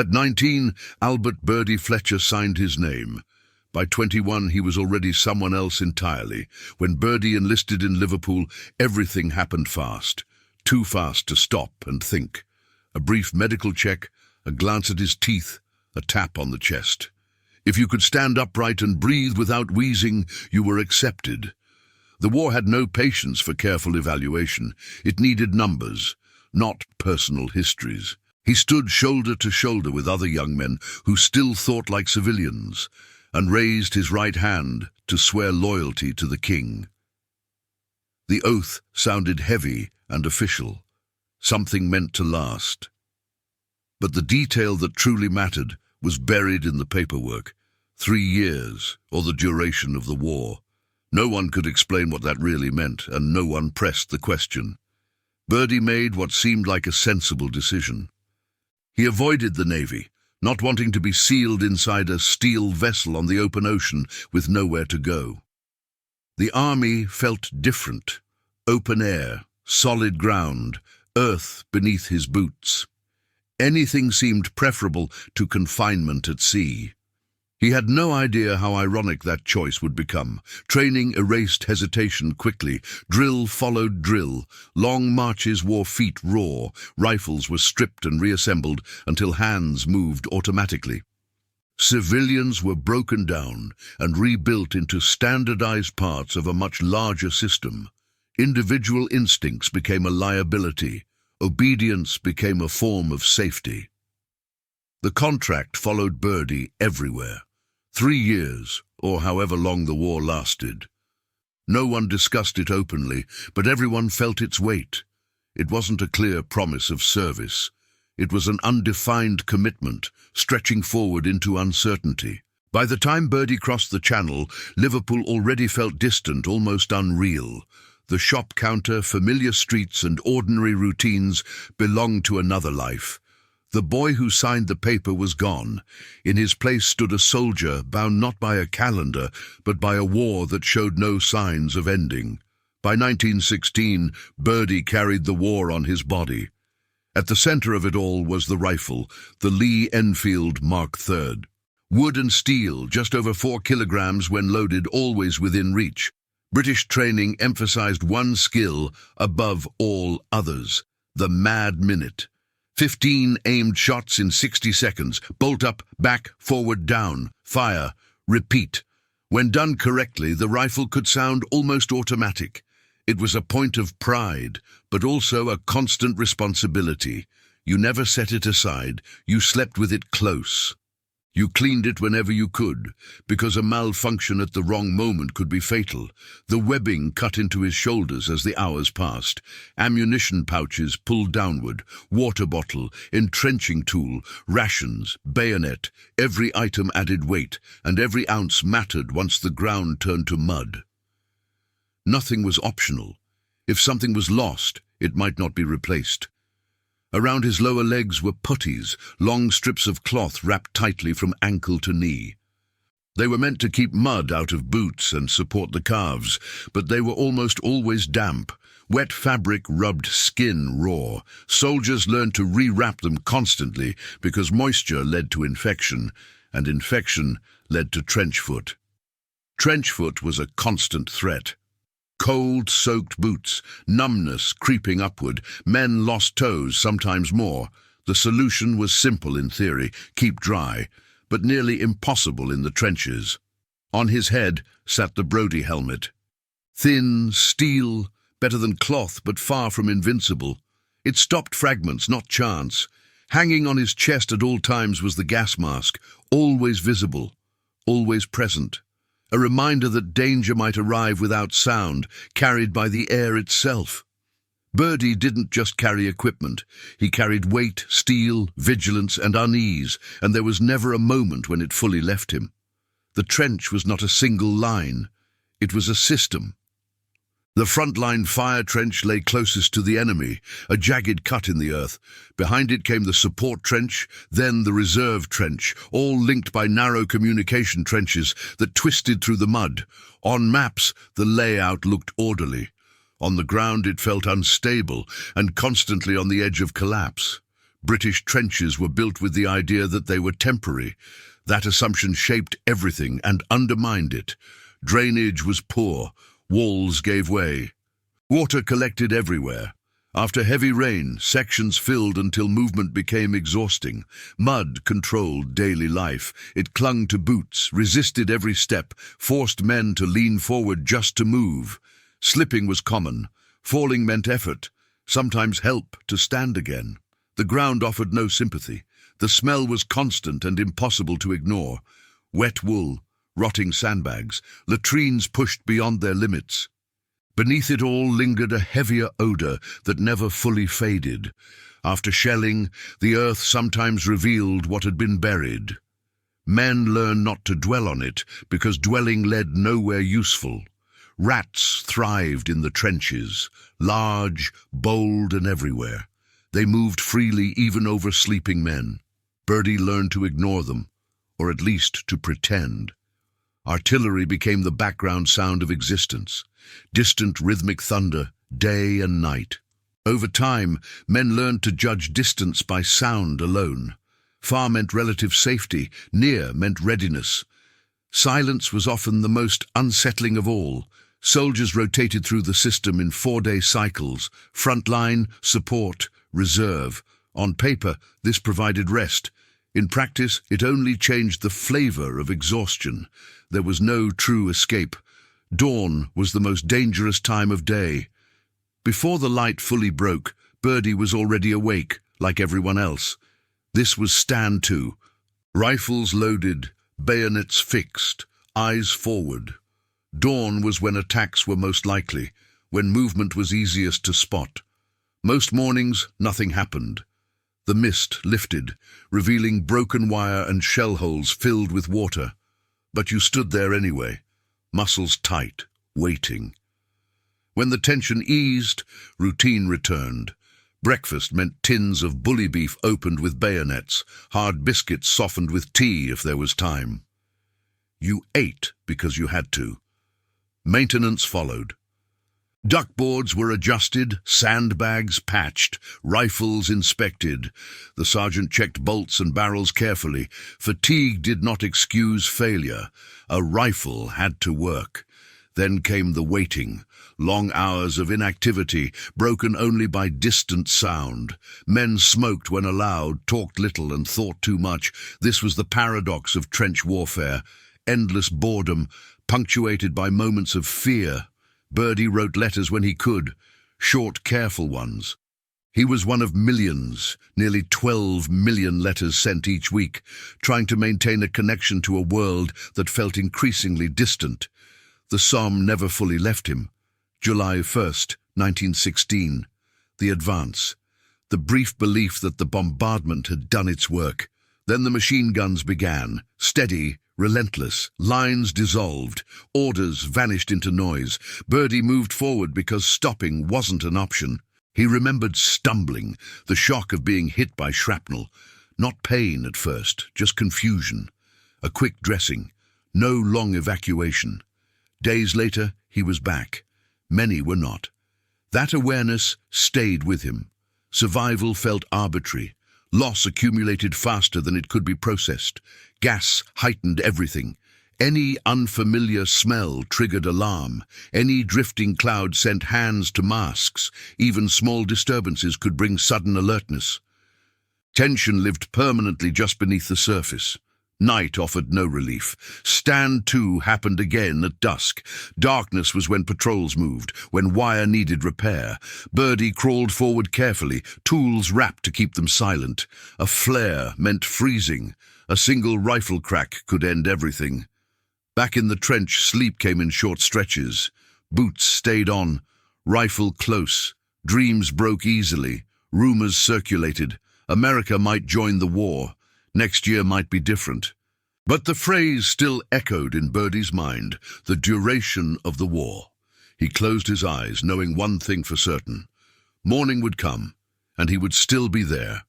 At 19, Albert Birdie Fletcher signed his name. By 21, he was already someone else entirely. When Birdie enlisted in Liverpool, everything happened fast. Too fast to stop and think. A brief medical check, a glance at his teeth, a tap on the chest. If you could stand upright and breathe without wheezing, you were accepted. The war had no patience for careful evaluation. It needed numbers, not personal histories. He stood shoulder to shoulder with other young men who still thought like civilians, and raised his right hand to swear loyalty to the king. The oath sounded heavy and official, something meant to last. But the detail that truly mattered was buried in the paperwork. 3 years, or the duration of the war. No one could explain what that really meant, and no one pressed the question. Birdie made what seemed like a sensible decision. He avoided the Navy, not wanting to be sealed inside a steel vessel on the open ocean with nowhere to go. The Army felt different. Open air, solid ground, earth beneath his boots. Anything seemed preferable to confinement at sea. He had no idea how ironic that choice would become. Training erased hesitation quickly. Drill followed drill. Long marches wore feet raw. Rifles were stripped and reassembled until hands moved automatically. Civilians were broken down and rebuilt into standardized parts of a much larger system. Individual instincts became a liability. Obedience became a form of safety. The contract followed Birdie everywhere. 3 years, or however long the war lasted. No one discussed it openly, but everyone felt its weight. It wasn't a clear promise of service. It was an undefined commitment, stretching forward into uncertainty. By the time Birdie crossed the Channel, Liverpool already felt distant, almost unreal. The shop counter, familiar streets, and ordinary routines belonged to another life. The boy who signed the paper was gone. In his place stood a soldier bound not by a calendar, but by a war that showed no signs of ending. By 1916, Birdie carried the war on his body. At the center of it all was the rifle, the Lee Enfield Mark III. Wood and steel, just over 4 kilograms when loaded, always within reach. British training emphasized one skill above all others, the mad minute. 15 aimed shots in 60 seconds, bolt up, back, forward, down, fire, repeat. When done correctly, the rifle could sound almost automatic. It was a point of pride, but also a constant responsibility. You never set it aside, you slept with it close. You cleaned it whenever you could, because a malfunction at the wrong moment could be fatal. The webbing cut into his shoulders as the hours passed. Ammunition pouches pulled downward, water bottle, entrenching tool, rations, bayonet. Every item added weight, and every ounce mattered once the ground turned to mud. Nothing was optional. If something was lost, it might not be replaced. Around his lower legs were puttees, long strips of cloth wrapped tightly from ankle to knee. They were meant to keep mud out of boots and support the calves, but they were almost always damp. Wet fabric rubbed skin raw. Soldiers learned to re-wrap them constantly because moisture led to infection, and infection led to trench foot. Trench foot was a constant threat. Cold, soaked boots, numbness creeping upward, men lost toes, sometimes more. The solution was simple in theory, keep dry, but nearly impossible in the trenches. On his head sat the Brodie helmet. Thin, steel, better than cloth, but far from invincible. It stopped fragments, not chance. Hanging on his chest at all times was the gas mask, always visible, always present. A reminder that danger might arrive without sound, carried by the air itself. Birdie didn't just carry equipment. He carried weight, steel, vigilance, and unease, and there was never a moment when it fully left him. The trench was not a single line. It was a system. The front-line fire trench lay closest to the enemy, a jagged cut in the earth. Behind it came the support trench, then the reserve trench, all linked by narrow communication trenches that twisted through the mud. On maps, the layout looked orderly. On the ground, it felt unstable and constantly on the edge of collapse. British trenches were built with the idea that they were temporary. That assumption shaped everything and undermined it. Drainage was poor, walls gave way. Water collected everywhere. After heavy rain, sections filled until movement became exhausting. Mud controlled daily life. It clung to boots, resisted every step, forced men to lean forward just to move. Slipping was common. Falling meant effort, sometimes help to stand again. The ground offered no sympathy. The smell was constant and impossible to ignore. Wet wool, rotting sandbags, latrines pushed beyond their limits. Beneath it all lingered a heavier odor that never fully faded. After shelling, the earth sometimes revealed what had been buried. Men learned not to dwell on it because dwelling led nowhere useful. Rats thrived in the trenches, large, bold, and everywhere. They moved freely even over sleeping men. Birdie learned to ignore them, or at least to pretend. Artillery became the background sound of existence. Distant rhythmic thunder, day and night. Over time, men learned to judge distance by sound alone. Far meant relative safety, near meant readiness. Silence was often the most unsettling of all. Soldiers rotated through the system in 4-day cycles: frontline, support, reserve. On paper, this provided rest. In practice, it only changed the flavor of exhaustion. There was no true escape. Dawn was the most dangerous time of day. Before the light fully broke, Birdie was already awake, like everyone else. This was stand to. Rifles loaded, bayonets fixed, eyes forward. Dawn was when attacks were most likely, when movement was easiest to spot. Most mornings, nothing happened. The mist lifted, revealing broken wire and shell holes filled with water. But you stood there anyway, muscles tight, waiting. When the tension eased, routine returned. Breakfast meant tins of bully beef opened with bayonets, hard biscuits softened with tea if there was time. You ate because you had to. Maintenance followed. Duckboards were adjusted, sandbags patched, rifles inspected. The sergeant checked bolts and barrels carefully. Fatigue did not excuse failure. A rifle had to work. Then came the waiting, long hours of inactivity, broken only by distant sound. Men smoked when allowed, talked little and thought too much. This was the paradox of trench warfare. Endless boredom, punctuated by moments of fear. Birdie wrote letters when he could, short, careful ones. He was one of millions, nearly 12 million letters sent each week, trying to maintain a connection to a world that felt increasingly distant. The Somme never fully left him. July 1st, 1916. The advance. The brief belief that the bombardment had done its work. Then the machine guns began, steady, relentless. Lines dissolved. Orders vanished into noise. Birdie moved forward because stopping wasn't an option. He remembered stumbling, the shock of being hit by shrapnel. Not pain at first, just confusion. A quick dressing. No long evacuation. Days later, he was back. Many were not. That awareness stayed with him. Survival felt arbitrary. Loss accumulated faster than it could be processed. Gas heightened everything. Any unfamiliar smell triggered alarm. Any drifting cloud sent hands to masks. Even small disturbances could bring sudden alertness. Tension lived permanently just beneath the surface. Night offered no relief. Stand to happened again at dusk. Darkness was when patrols moved, when wire needed repair. Birdie crawled forward carefully, tools wrapped to keep them silent. A flare meant freezing. A single rifle crack could end everything. Back in the trench, sleep came in short stretches. Boots stayed on, rifle close. Dreams broke easily. Rumors circulated. America might join the war. Next year might be different. But the phrase still echoed in Birdie's mind, the duration of the war. He closed his eyes, knowing one thing for certain. Morning would come, and he would still be there,